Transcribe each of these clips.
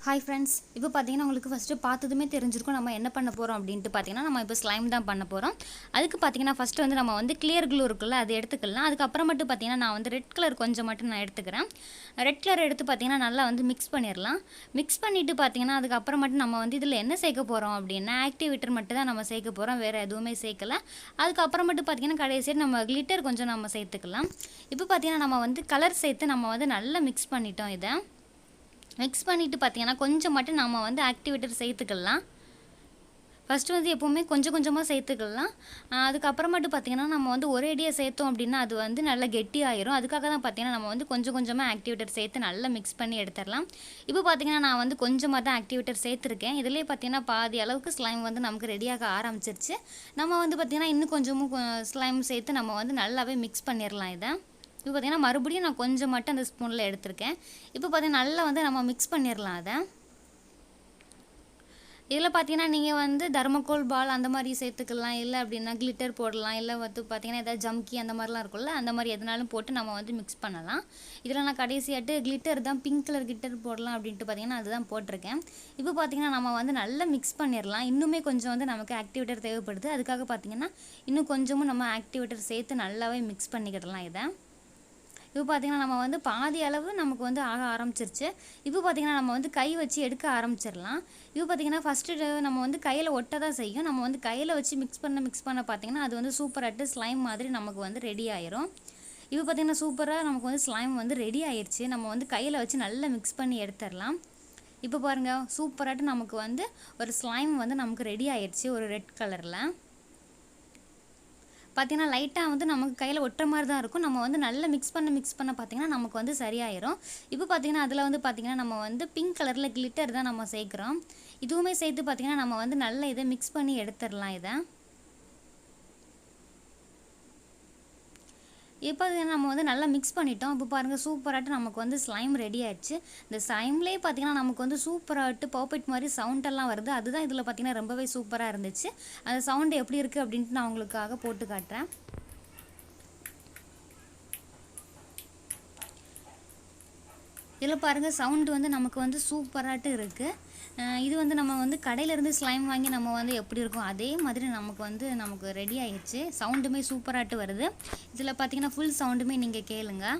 Hi friends, இப்போ பார்த்தீங்கன்னா உங்களுக்கு ஃபஸ்ட்டு பார்த்ததுமே தெரிஞ்சிருக்கும் நம்ம என்ன பண்ண போகிறோம் அப்படின்ட்டு பார்த்தீங்கன்னா நம்ம இப்போ ஸ்லைம் தான் பண்ண போகிறோம். அதுக்கு பார்த்தீங்கன்னா ஃபஸ்ட்டு வந்து நம்ம வந்து கிளியர் க்ளூ இருக்குல்ல, அது எடுத்துக்கலாம். அதுக்கப்புறமேட்டு பார்த்தீங்கன்னா நான் வந்து ரெட் கலர் கொஞ்சம் மட்டும் நான் எடுத்துக்கிறேன். ரெட் கலர் எடுத்து பார்த்தீங்கன்னா நல்லா வந்து மிக்ஸ் பண்ணிடலாம். மிக்ஸ் பண்ணிவிட்டு பார்த்தீங்கன்னா அதுக்கப்புறமேட்டு நம்ம வந்து இதில் என்ன சேர்க்க போகிறோம் அப்படின்னா ஆக்டிவேட்டர் மட்டும் தான் நம்ம சேர்க்க போகிறோம், வேறு எதுவுமே சேர்க்கலை. அதுக்கப்புறமேட்டு பார்த்தீங்கன்னா கடைசியாக நம்ம கிளிட்டர் கொஞ்சம் நம்ம சேர்த்துக்கலாம். இப்போ பார்த்தீங்கன்னா நம்ம வந்து கலர் சேர்த்து நம்ம வந்து நல்லா மிக்ஸ் பண்ணிட்டோம். இதை மிக்ஸ் பண்ணிவிட்டு பார்த்தீங்கன்னா கொஞ்சம் மட்டும் நம்ம வந்து ஆக்டிவேட்டர் சேர்த்துக்கலாம். ஃபஸ்ட்டு வந்து எப்போவுமே கொஞ்சம் கொஞ்சமாக சேர்த்துக்கலாம். அதுக்கப்புறமேட்டு பார்த்தீங்கன்னா நம்ம வந்து ஒரேடியாக சேர்த்தோம் அப்படின்னா அது வந்து நல்லா கெட்டியாயிரும். அதுக்காக தான் பார்த்தீங்கன்னா நம்ம வந்து கொஞ்சம் கொஞ்சமாக ஆக்டிவேட்டர் சேர்த்து நல்லா மிக்ஸ் பண்ணி எடுத்துடலாம். இப்போ பார்த்தீங்கன்னா நான் வந்து கொஞ்சமாக தான் ஆக்டிவேட்டர் சேர்த்துருக்கேன். இதிலே பார்த்தீங்கன்னா பாதி அளவுக்கு ஸ்லைம் வந்து நமக்கு ரெடியாக ஆரம்பிச்சிருச்சு. நம்ம வந்து பார்த்திங்கன்னா இன்னும் கொஞ்சமும் ஸ்லைம் சேர்த்து நம்ம வந்து நல்லாவே மிக்ஸ் பண்ணிடலாம். இதை இப்போ பார்த்திங்கன்னா மறுபடியும் நான் கொஞ்சம் மட்டும் அந்த ஸ்பூனில் எடுத்திருக்கேன். இப்போ பார்த்திங்கன்னா நல்லா வந்து நம்ம மிக்ஸ் பண்ணிடலாம். அதை இதில் பார்த்தீங்கன்னா நீங்கள் வந்து தர்மக்கோல் பால் அந்த மாதிரி சேர்த்துக்கலாம், இல்லை அப்படின்னா கிளிட்டர் போடலாம், இல்லை வந்து பார்த்தீங்கன்னா ஏதாவது ஜம்கி அந்த மாதிரிலாம் இருக்கும்ல, அந்த மாதிரி எதுனாலும் போட்டு நம்ம வந்து மிக்ஸ் பண்ணலாம். இதில் நான் கடைசியாட்டு கிளிட்டர் தான் பிங்க் கலர் கிளிட்டர் போடலாம் அப்படின்ட்டு பார்த்தீங்கன்னா அதுதான் போட்டிருக்கேன். இப்போ பார்த்தீங்கன்னா நம்ம வந்து நல்லா மிக்ஸ் பண்ணிடலாம். இன்னுமே கொஞ்சம் வந்து நமக்கு ஆக்டிவேட்டர் தேவைப்படுது. அதுக்காக பார்த்தீங்கன்னா இன்னும் கொஞ்சமும் நம்ம ஆக்டிவேட்டர் சேர்த்து நல்லாவே மிக்ஸ் பண்ணிக்கிடலாம். இதை இப்போ பார்த்திங்கன்னா நம்ம வந்து பாதி அளவு நமக்கு வந்து ஆக ஆரம்பிச்சிருச்சு. இப்போ பார்த்திங்கன்னா நம்ம வந்து கை வச்சு எடுக்க ஆரம்பிச்சிடலாம். இப்போ பார்த்திங்கன்னா ஃபஸ்ட்டு நம்ம வந்து கையில் ஒட்ட தான் செய்யும். நம்ம வந்து கையில் வச்சு மிக்ஸ் பண்ண பார்த்திங்கன்னா அது வந்து சூப்பராகிட்டு ஸ்லைம் மாதிரி நமக்கு வந்து ரெடி ஆயிரும். இப்போ பார்த்திங்கன்னா சூப்பராக நமக்கு வந்து ஸ்லைம் வந்து ரெடி ஆயிடுச்சு. நம்ம வந்து கையில் வச்சு நல்லா மிக்ஸ் பண்ணி எடுத்துடலாம். இப்போ பாருங்கள், சூப்பராகிட்டு நமக்கு வந்து ஒரு ஸ்லைம் வந்து நமக்கு ரெடி ஆயிடுச்சு ஒரு ரெட் கலரில். பார்த்திங்கன்னா லைட்டாக வந்து நமக்கு கையில் ஒட்டுற மாதிரி தான் இருக்கும். நம்ம வந்து நல்லா மிக்ஸ் பண்ண பார்த்திங்கன்னா நமக்கு வந்து சரியாயிரும். இப்போ பார்த்திங்கன்னா அதில் வந்து பார்த்திங்கன்னா நம்ம வந்து பிங்க் கலரில் கிளிட்டர் தான் நம்ம சேர்க்குறோம். இதுவுமே சேர்த்து பார்த்திங்கன்னா நம்ம வந்து நல்லா இதை மிக்ஸ் பண்ணி எடுத்துடலாம். இதை இப்போ நம்ம வந்து நல்லா மிக்ஸ் பண்ணிட்டோம். இப்போ பாருங்கள், சூப்பராகிட்டு நமக்கு வந்து ஸ்லைம் ரெடி ஆகிடுச்சு. இந்த ஸ்லைம்லேயே பார்த்திங்கன்னா நமக்கு வந்து சூப்பராகிட்டு பர்ஃபெக்ட் மாதிரி சவுண்டெல்லாம் வருது. அதுதான் இதில் பார்த்திங்கன்னா ரொம்பவே சூப்பராக இருந்துச்சு. அந்த சவுண்டு எப்படி இருக்குது அப்படின்ட்டு நான் உங்களுக்காக போட்டு காட்டுறேன். இதில் பாருங்கள், சவுண்டு வந்து நமக்கு வந்து சூப்பராகிட்டு இருக்குது. இது வந்து நம்ம வந்து கடையிலேருந்து ஸ்லைம் வாங்கி நம்ம வந்து எப்படி இருக்கும் அதே மாதிரி நமக்கு ரெடி ஆகிடுச்சு. சவுண்டுமே சூப்பராகிட்டு வருது. இதில் பார்த்திங்கன்னா ஃபுல் சவுண்டுமே நீங்கள் கேளுங்க.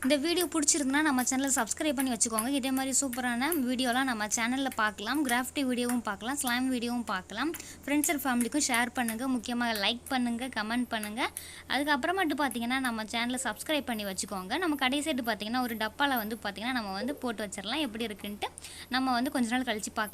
இந்த வீடியோ பிடிச்சிருக்குன்னா நம்ம சேனலை சப்ஸ்கிரைப் பண்ணி வச்சுக்கோங்க. இதே மாதிரி சூப்பரான வீடியோலாம் நம்ம சேனலில் பார்க்கலாம். கிராஃப்டி வீடியோவும் பார்க்கலாம், ஸ்லைம் வீடியோவும் பார்க்கலாம். ஃப்ரெண்ட்ஸ் அண்ட் ஃபேமிலிக்கும் ஷேர் பண்ணுங்கள். முக்கியமாக லைக் பண்ணுங்கள், கமெண்ட் பண்ணுங்கள். அதுக்கப்புறமேட்டு பார்த்தீங்கன்னா நம்ம சேனலை சப்ஸ்கிரைப் பண்ணி வச்சுக்கோங்க. நம்ம கடைசிட்டு பார்த்தீங்கன்னா ஒரு டப்பாவில் வந்து பார்த்திங்கன்னா நம்ம வந்து போட்டு வச்சிடலாம். எப்படி இருக்குன்ட்டு நம்ம வந்து கொஞ்ச நாள் கழித்து பார்க்கலாம்.